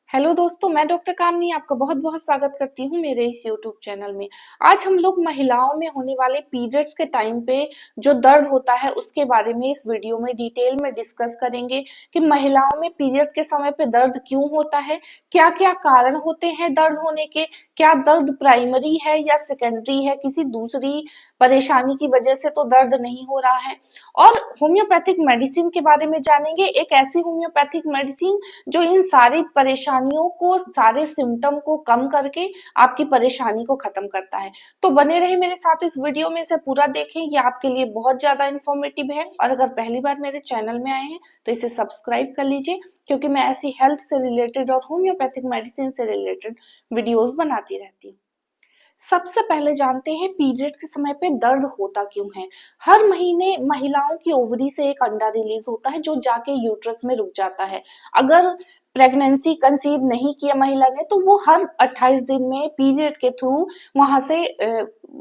Hello दोस्तों, मैं doctor कामनी आपका बहुत बहुत स्वागत करती हूँ मेरे इस यूट्यूब चैनल में। आज हम लोग महिलाओं में होने वाले पीरियड्स के टाइम पे जो दर्द होता है उसके बारे में इस वीडियो में डिटेल में डिस्कस करेंगे कि महिलाओं में पीरियड के समय पे दर्द क्यों होता है, क्या क्या कारण होते हैं दर्द होने के, क्या दर्द प्राइमरी है या सेकेंडरी है, किसी दूसरी परेशानी की वजह से तो दर्द नहीं हो रहा है। और होम्योपैथिक मेडिसिन के बारे में जानेंगे, एक ऐसी होम्योपैथिक मेडिसिन जो इन सारी परेशानियों को, सारे सिम्टम को कम करके आपकी परेशानी को खत्म करता है। तो बने रहे मेरे साथ इस वीडियो में, इसे पूरा देखें, ये आपके लिए बहुत ज्यादा इंफॉर्मेटिव है। और अगर पहली बार मेरे चैनल में आए हैं तो इसे सब्सक्राइब कर लीजिए, क्योंकि मैं ऐसी हेल्थ से रिलेटेड और होम्योपैथिक मेडिसिन से रिलेटेड वीडियोस बनाती रहती हूँ। सबसे पहले जानते हैं पीरियड के समय पे दर्द होता क्यों है। हर महीने महिलाओं की ओवरी से एक अंडा रिलीज होता है जो जाके यूट्रस में रुक जाता है। अगर प्रेगनेंसी कंसीव नहीं किया महिला ने तो वो हर 28 दिन में पीरियड के थ्रू वहां से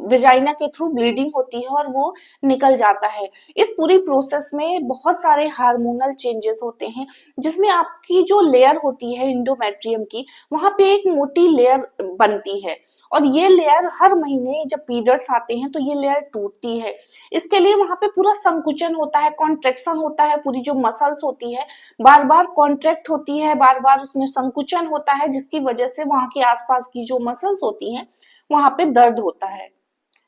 विजाइना के थ्रू ब्लीडिंग होती है और वो निकल जाता है। इस पूरी प्रोसेस में बहुत सारे हार्मोनल चेंजेस होते हैं, जिसमें आपकी जो लेयर होती है इंडोमेट्रियम की, वहां पे एक मोटी लेयर बनती है। और ये लेयर हर महीने जब पीरियड्स आते हैं तो ये लेयर टूटती है। इसके लिए वहां पे पूरा संकुचन होता है, कॉन्ट्रेक्शन होता है, पूरी जो मसल्स होती है बार बार कॉन्ट्रैक्ट होती है, बार बार उसमें संकुचन होता है, जिसकी वजह से वहां के आसपास की जो मसल्स होती हैं वहां पे दर्द होता है।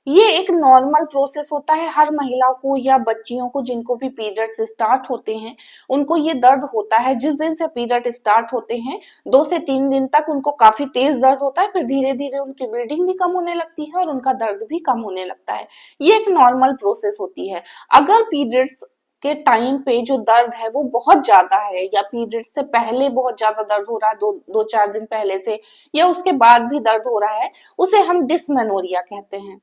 ये एक नॉर्मल प्रोसेस होता है, हर महिला को या बच्चियों को जिनको भी पीरियड्स स्टार्ट होते हैं उनको ये दर्द होता है। जिस दिन से पीरियड स्टार्ट होते हैं 2 से 3 दिन तक उनको काफी तेज दर्द होता है, फिर धीरे धीरे उनकी ब्लीडिंग भी कम होने लगती है और उनका दर्द भी कम होने लगता है। ये एक नॉर्मल प्रोसेस होती है। अगर पीरियड्स के टाइम पे जो दर्द है वो बहुत ज्यादा है, या पीरियड से पहले बहुत ज्यादा दर्द हो रहा है, 2-4 दिन पहले से, या उसके बाद भी दर्द हो रहा है, उसे हम डिस्मेनोरिया कहते हैं।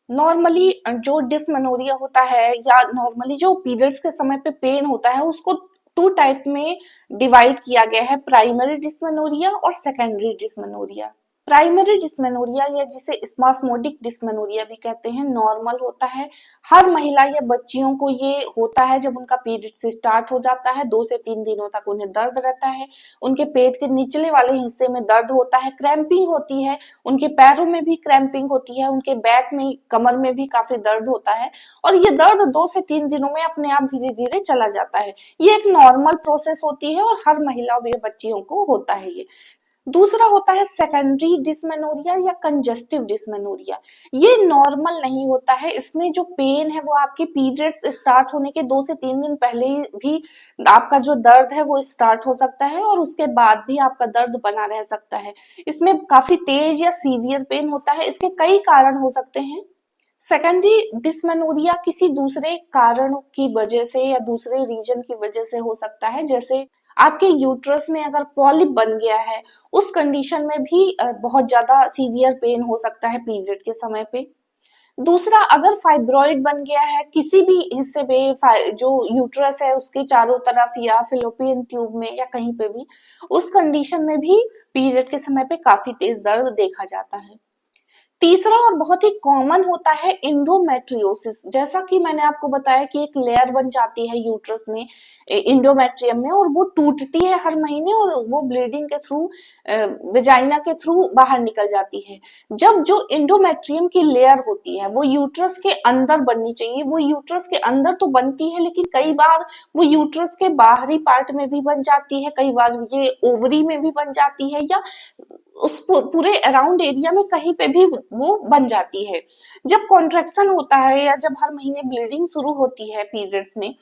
नॉर्मली जो डिसमेनोरिया होता है या नॉर्मली जो पीरियड्स के समय पे पेन होता है उसको टू टाइप में डिवाइड किया गया है, प्राइमरी डिसमेनोरिया और सेकेंडरी डिसमेनोरिया। प्राइमरी डिस्मेनोरिया या जिसे स्पास्मोडिक डिस्मेनोरिया भी कहते हैं नॉर्मल होता है। हर महिला या बच्चियों को ये होता है जब उनका पीरियड से स्टार्ट हो जाता है, 2 से 3 दिनों तक उन्हें दर्द रहता है। उनके पेट के निचले वाले हिस्से में दर्द होता है, क्रैम्पिंग होती है, उनके पैरों में भी क्रैम्पिंग होती है, उनके बैक में, कमर में भी काफी दर्द होता है। और ये दर्द 2 से 3 दिनों में अपने आप धीरे धीरे चला जाता है। ये एक नॉर्मल प्रोसेस होती है और हर महिला या बच्चियों को होता है ये। दूसरा होता है सेकेंडरी डिस्मेनोरिया या कंजेस्टिव डिस्मेनोरिया। ये नॉर्मल नहीं होता है, इसमें जो पेन है वो आपके पीरियड्स स्टार्ट होने के 2 से 3 दिन पहले भी आपका जो दर्द है वो स्टार्ट हो सकता है और उसके बाद भी आपका दर्द बना रह सकता है। इसमें काफी तेज या सीवियर पेन होता है। इसके कई कारण हो सकते हैं। सेकेंडरी डिस्मेनोरिया किसी दूसरे कारण की वजह से या दूसरे रीजन की वजह से हो सकता है, जैसे आपके यूट्रस में अगर पॉलिप बन गया है, उस कंडीशन में भी बहुत ज्यादा सीवियर पेन हो सकता है पीरियड के समय पे। दूसरा, अगर फाइब्रॉइड बन गया है किसी भी हिस्से पे, जो यूट्रस है उसके चारों तरफ या फिलोपियन ट्यूब में या कहीं पे भी, उस कंडीशन में भी पीरियड के समय पे काफी तेज दर्द देखा जाता है। तीसरा और बहुत ही कॉमन होता है इंडोमेट्रियोसिस। जैसा कि मैंने आपको बताया कि एक लेयर बन जाती है यूट्रस में, इंडोमेट्रियम में, और वो टूटती है हर महीने और वो ब्लीडिंग के थ्रू, विजाइना के थ्रू बाहर निकल जाती है। जब जो इंडोमेट्रियम की लेयर होती है वो यूट्रस के अंदर बननी चाहिए, वो यूट्रस के अंदर तो बनती है लेकिन कई बार वो यूट्रस के बाहरी पार्ट में भी बन जाती है, कई बार ये ओवरी में भी बन जाती है, या उस पूरे अराउंड एरिया में कहीं पे भी वो बन जाती है। जब कॉन्ट्रेक्शन होता है या जब हर महीने ब्लीडिंग शुरू होती है पीरियड्स में,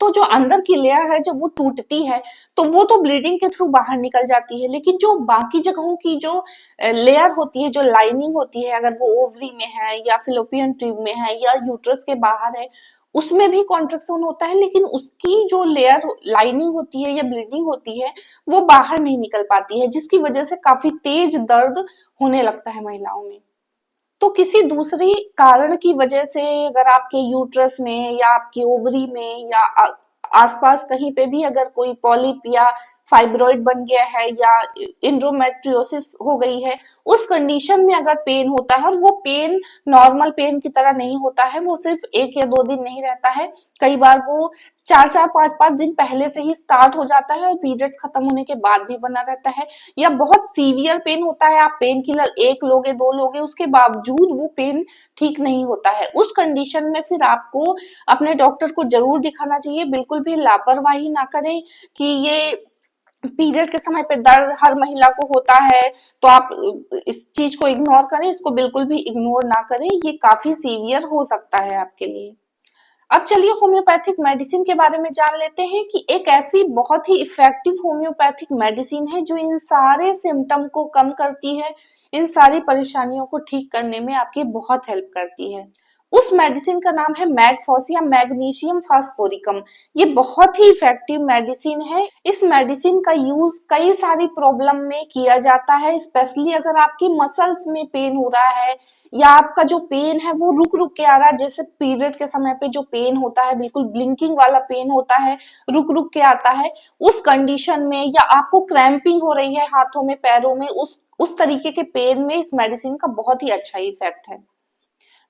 तो जो अंदर की लेयर है जब वो टूटती है तो वो तो ब्लीडिंग के थ्रू बाहर निकल जाती है, लेकिन जो बाकी जगहों की जो लेयर होती है, जो लाइनिंग होती है, अगर वो ओवरी में है या फिलोपियन ट्यूब में है या यूट्रस के बाहर है, उसमें भी कॉन्ट्रेक्शन होता है, लेकिन उसकी जो लेयर लाइनिंग होती है या ब्लीडिंग होती है वो बाहर नहीं निकल पाती है, जिसकी वजह से काफी तेज दर्द होने लगता है महिलाओं में। तो किसी दूसरी कारण की वजह से अगर आपके यूट्रस में या आपकी ओवरी में या आसपास कहीं पे भी अगर कोई पॉलिप या फाइब्रॉइड बन गया है या इंडोमेट्रियोसिस हो गई है, उस कंडीशन में अगर पेन होता है और वो पेन नॉर्मल पेन की तरह नहीं होता है, वो सिर्फ 1 या 2 दिन नहीं रहता है, कई बार वो 4-4 5-5 दिन पहले से ही स्टार्ट हो जाता है और पीरियड्स खत्म होने के बाद भी बना रहता है, या बहुत सीवियर पेन होता है, आप पेन किलर 1 लोगे 2 लोगे उसके बावजूद वो पेन ठीक नहीं होता है, उस कंडीशन में फिर आपको अपने डॉक्टर को जरूर दिखाना चाहिए। बिल्कुल भी लापरवाही ना करें कि ये पीरियड के समय पे दर्द हर महिला को होता है तो आप इस चीज को इग्नोर करें, इसको बिल्कुल भी इग्नोर ना करें, ये काफी सीवियर हो सकता है आपके लिए। अब चलिए होम्योपैथिक मेडिसिन के बारे में जान लेते हैं कि एक ऐसी बहुत ही इफेक्टिव होम्योपैथिक मेडिसिन है जो इन सारे सिम्टम को कम करती है, इन सारी परेशानियों को ठीक करने में आपकी बहुत हेल्प करती है। उस मेडिसिन का नाम है मैगफॉस या मैग्नीशियम फास्फोरिकम। ये बहुत ही इफेक्टिव मेडिसिन है। इस मेडिसिन का यूज कई सारी प्रॉब्लम में किया जाता है, स्पेशली अगर आपकी मसल्स में पेन हो रहा है या आपका जो पेन है वो रुक रुक के आ रहा है, जैसे पीरियड के समय पे जो पेन होता है बिल्कुल ब्लिंकिंग वाला पेन होता है, रुक रुक के आता है, उस कंडीशन में, या आपको क्रैम्पिंग हो रही है हाथों में पैरों में, उस तरीके के पेन में इस मेडिसिन का बहुत ही अच्छा इफेक्ट है।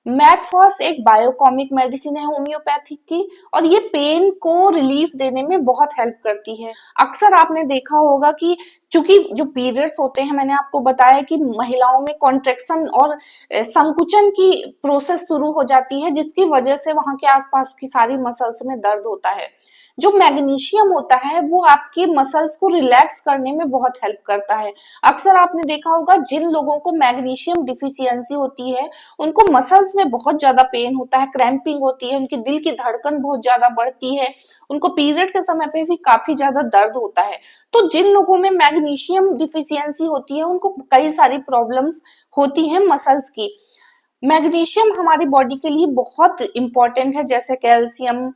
मैगफॉस एक बायोकॉमिक मेडिसिन है होम्योपैथिक की और ये पेन को रिलीफ देने में बहुत हेल्प करती है। अक्सर आपने देखा होगा कि चूंकि जो पीरियड्स होते हैं, मैंने आपको बताया कि महिलाओं में कॉन्ट्रेक्शन और संकुचन की प्रोसेस शुरू हो जाती है, जिसकी वजह से वहां के आसपास की सारी मसल्स में दर्द होता है। जो मैग्नीशियम होता है वो आपके मसल्स को रिलैक्स करने में बहुत हेल्प करता है। अक्सर आपने देखा होगा जिन लोगों को मैग्नीशियम डिफिशियंसी होती है उनको मसल्स में बहुत ज्यादा पेन होता है, क्रैम्पिंग होती है, उनकी दिल की धड़कन बहुत ज्यादा बढ़ती है, उनको पीरियड के समय पे भी काफी ज्यादा दर्द होता है। तो जिन लोगों में मैग्नीशियम डिफिशियंसी होती है उनको कई सारी प्रॉब्लम्स होती हैं मसल्स की। मैग्नीशियम हमारी बॉडी के लिए बहुत इंपॉर्टेंट है, जैसे कैल्शियम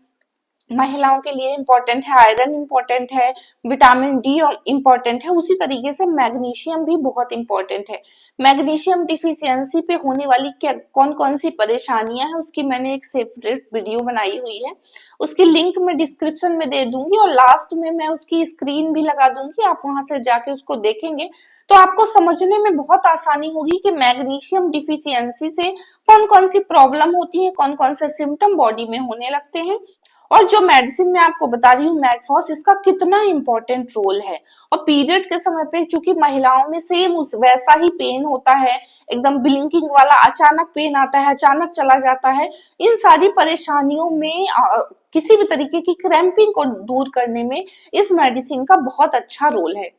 महिलाओं के लिए इम्पोर्टेंट है, आयरन इम्पोर्टेंट है, विटामिन डी इम्पोर्टेंट है, उसी तरीके से मैग्नीशियम भी बहुत इम्पोर्टेंट है। मैग्नीशियम डिफिशियंसी पे होने वाली क्या कौन कौन सी परेशानियां हैं उसकी मैंने एक सेपरेट वीडियो बनाई हुई है, उसकी लिंक मैं डिस्क्रिप्शन में दे दूंगी और लास्ट में मैं उसकी स्क्रीन भी लगा दूंगी, आप वहां से जाके उसको देखेंगे तो आपको समझने में बहुत आसानी होगी कि मैग्नीशियम डिफिशियंसी से कौन कौन सी प्रॉब्लम होती है, कौन कौन से सिम्टम बॉडी में होने लगते हैं, और जो मेडिसिन मैं आपको बता रही हूँ मैगफॉस, इसका कितना इंपॉर्टेंट रोल है। और पीरियड के समय पे चूंकि महिलाओं में सेम वैसा ही पेन होता है, एकदम ब्लिंकिंग वाला, अचानक पेन आता है, अचानक चला जाता है, इन सारी परेशानियों में किसी भी तरीके की क्रैम्पिंग को दूर करने में इस मेडिसिन का बहुत अच्छा रोल है।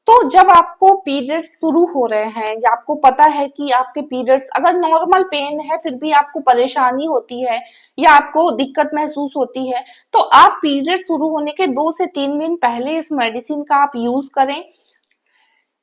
तो जब आपको पीरियड्स शुरू हो रहे हैं या आपको पता है कि आपके पीरियड्स अगर नॉर्मल पेन है फिर भी आपको परेशानी होती है या आपको दिक्कत महसूस होती है, तो आप पीरियड शुरू होने के 2 से 3 दिन पहले इस मेडिसिन का आप यूज करें।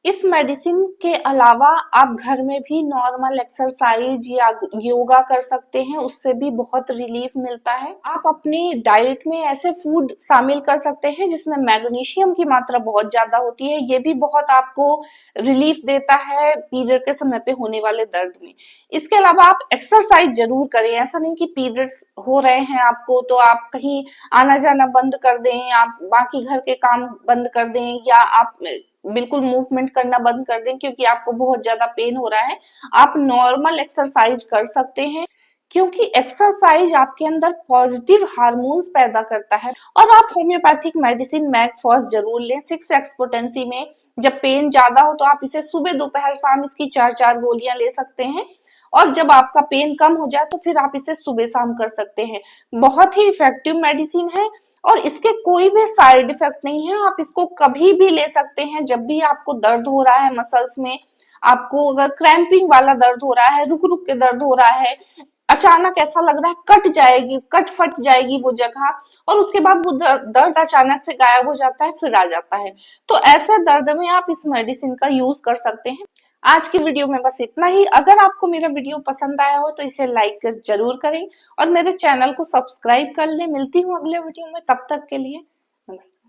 इस मेडिसिन के अलावा आप घर में भी नॉर्मल एक्सरसाइज या योगा कर सकते हैं, उससे भी बहुत रिलीफ मिलता है। आप अपनी डाइट में ऐसे फूड शामिल कर सकते हैं जिसमें मैग्नीशियम की मात्रा बहुत ज्यादा होती है, ये भी बहुत आपको रिलीफ देता है पीरियड के समय पे होने वाले दर्द में। इसके अलावा आप एक्सरसाइज जरूर करें, ऐसा नहीं कि पीरियड्स हो रहे हैं आपको तो आप कहीं आना जाना बंद कर दें, आप बाकी घर के काम बंद कर दें, या आप बिल्कुल मूवमेंट करना बंद कर दें क्योंकि आपको बहुत ज्यादा पेन हो रहा है। आप नॉर्मल एक्सरसाइज कर सकते हैं क्योंकि एक्सरसाइज आपके अंदर पॉजिटिव हार्मोन्स पैदा करता है। और आप होम्योपैथिक मेडिसिन मैगफॉस जरूर लें 6 पोटेंसी में। जब पेन ज्यादा हो तो आप इसे सुबह दोपहर शाम इसकी 4-4 गोलियां ले सकते हैं, और जब आपका पेन कम हो जाए तो फिर आप इसे सुबह शाम कर सकते हैं। बहुत ही इफेक्टिव मेडिसिन है और इसके कोई भी साइड इफेक्ट नहीं है, आप इसको कभी भी ले सकते हैं जब भी आपको दर्द हो रहा है मसल्स में, आपको अगर क्रैम्पिंग वाला दर्द हो रहा है, रुक रुक के दर्द हो रहा है, अचानक ऐसा लग रहा है कट जाएगी, कट फट जाएगी वो जगह, और उसके बाद वो दर्द अचानक से गायब हो जाता है फिर आ जाता है, तो ऐसे दर्द में आप इस मेडिसिन का यूज कर सकते हैं। आज की वीडियो में बस इतना ही। अगर आपको मेरा वीडियो पसंद आया हो तो इसे लाइक जरूर करें और मेरे चैनल को सब्सक्राइब कर लें। मिलती हूँ अगले वीडियो में, तब तक के लिए नमस्कार।